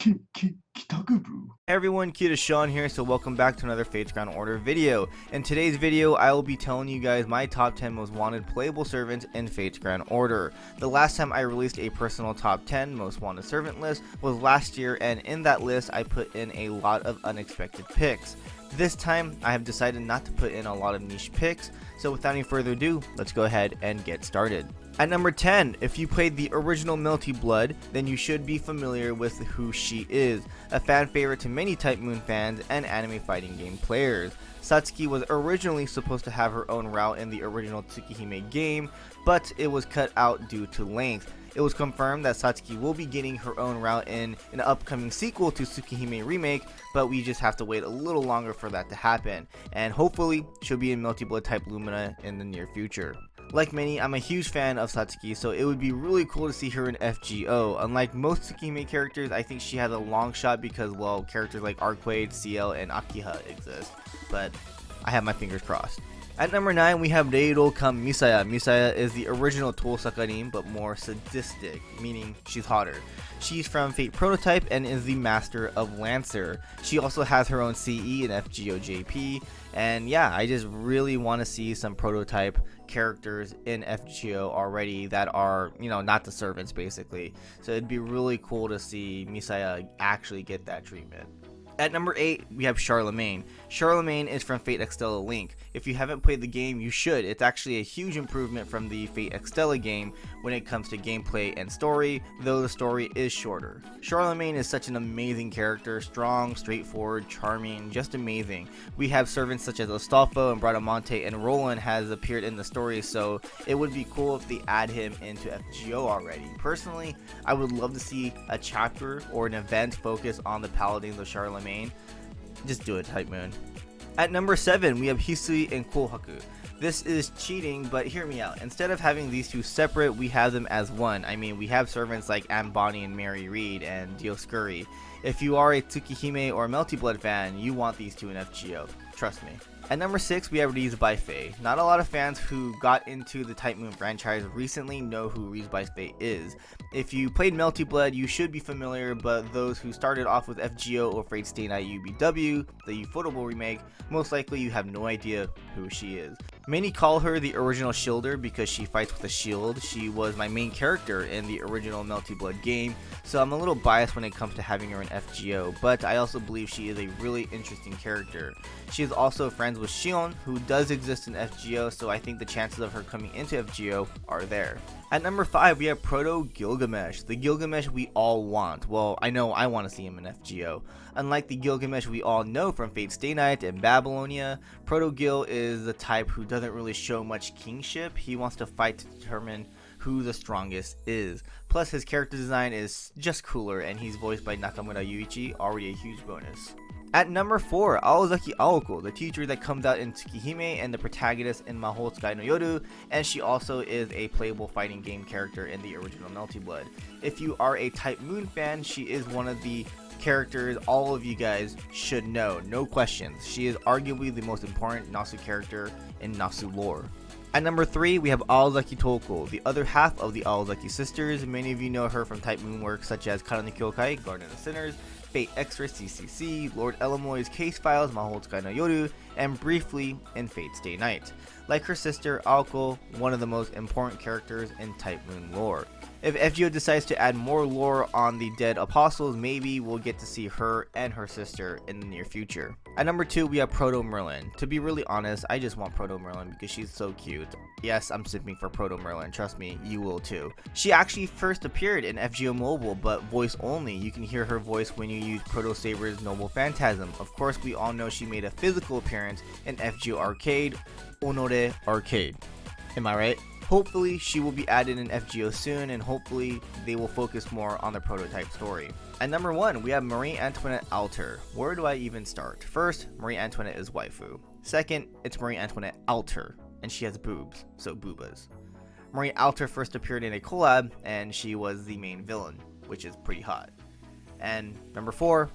Kitakubu. Hey everyone, KitaSean here, so welcome back to another Fates Ground Order video. In today's video, I will be telling you guys my top 10 most wanted playable servants in Fates Ground Order. The last time I released a personal top 10 most wanted servant list was last year, and in that list I put in a lot of unexpected picks. This time, I have decided not to put in a lot of niche picks, so without any further ado, let's go ahead and get started. At number 10, if you played the original Melty Blood, then you should be familiar with who she is, a fan favorite to many Type Moon fans and anime fighting game players. Satsuki was originally supposed to have her own route in the original Tsukihime game, but it was cut out due to length. It was confirmed that Satsuki will be getting her own route in an upcoming sequel to Tsukihime Remake, but we just have to wait a little longer for that to happen, and hopefully she'll be in Melty Blood type Lumina in the near future. Like many, I'm a huge fan of Satsuki, so it would be really cool to see her in FGO. Unlike most Tsukihime characters, I think she has a long shot because, well, characters like Arquade, CL, and Akiha exist, but I have my fingers crossed. At number 9, we have Reiro Kam Misaya. Misaya is the original Tosakarin, but more sadistic, meaning she's hotter. She's from Fate Prototype and is the master of Lancer. She also has her own CE in FGOJP, and yeah, I just really want to see some Prototype characters in FGO already that are, not the servants basically. So it'd be really cool to see Misaya actually get that treatment. At number 8, we have Charlemagne. Charlemagne is from Fate Extella Link. If you haven't played the game, you should. It's actually a huge improvement from the Fate Extella game when it comes to gameplay and story, though the story is shorter. Charlemagne is such an amazing character, strong, straightforward, charming, just amazing. We have servants such as Astolfo and Bradamante, and Roland has appeared in the story, so it would be cool if they add him into FGO already. Personally, I would love to see a chapter or an event focused on the Paladins of Charlemagne. Just do it, Type Moon. At number 7, we have Hisui and Kohaku. This is cheating, but hear me out. Instead of having these two separate, we have them as one. I mean, we have servants like Anne Bonny and Mary Reed and Dioscuri. If you are a Tsukihime or Melty Blood fan, you want these two in FGO. Trust me. At number 6, we have Rize by Faye. Not a lot of fans who got into the Type Moon franchise recently know who Rize by Faye is. If you played Melty Blood, you should be familiar, but those who started off with FGO or Fate Stay Night UBW, the Ufotable remake, most likely you have no idea who she is. Many call her the original Shielder because she fights with a shield. She was my main character in the original Melty Blood game, so I'm a little biased when it comes to having her in FGO, but I also believe she is a really interesting character. She is also friends with Shion, who does exist in FGO, so I think the chances of her coming into FGO are there. At number 5, we have Proto Gilgamesh, the Gilgamesh we all want. Well, I know I want to see him in FGO. Unlike the Gilgamesh we all know from Fate Stay Night and Babylonia, Proto Gil is the type who doesn't really show much kingship. He wants to fight to determine who the strongest is. Plus, his character design is just cooler, and he's voiced by Nakamura Yuichi, already a huge bonus. At number 4, Aozaki Aoko, the teacher that comes out in Tsukihime and the protagonist in Mahou Tsukai no Yoru, and she also is a playable fighting game character in the original Melty Blood. If you are a Type Moon fan, she is one of the characters all of you guys should know, no questions. She is arguably the most important Nasu character in Nasu lore. At number 3, we have Aozaki Toko, the other half of the Aozaki sisters. Many of you know her from Type Moon works such as Kara no Kyokai, Garden of Sinners, Fate Extra CCC, Lord Elamoy's Case Files, Mahou Tsukai no Yoru, and briefly in Fate Stay Night. Like her sister, Aoko, one of the most important characters in Type Moon lore. If FGO decides to add more lore on the dead apostles, maybe we'll get to see her and her sister in the near future. At number 2, we have Proto Merlin. To be really honest, I just want Proto Merlin because she's so cute. Yes, I'm simping for Proto Merlin, trust me, you will too. She actually first appeared in FGO Mobile, but voice only. You can hear her voice when you use Proto Saber's Noble Phantasm. Of course, we all know she made a physical appearance in FGO Arcade, Honore Arcade. Am I right? Hopefully she will be added in FGO soon, and hopefully they will focus more on the Prototype story. At number 1, we have Marie Antoinette Alter. Where do I even start? First, Marie Antoinette is waifu. Second, it's Marie Antoinette Alter, and she has boobs, so boobas. Marie Alter first appeared in a collab, and she was the main villain, which is pretty hot. And number 4,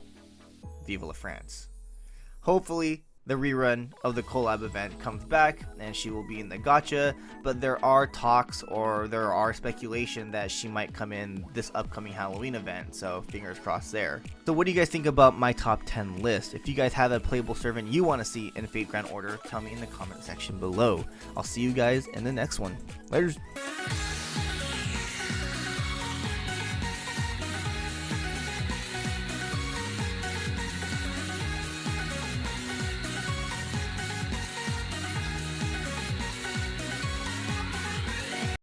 Vive la France. Hopefully the rerun of the collab event comes back and she will be in the gacha, but there are talks or there are speculation that she might come in this upcoming Halloween event, so fingers crossed there. So what do you guys think about my top 10 list? If you guys have a playable servant you want to see in Fate Grand Order, tell me in the comment section below. I'll see you guys in the next one. Laters.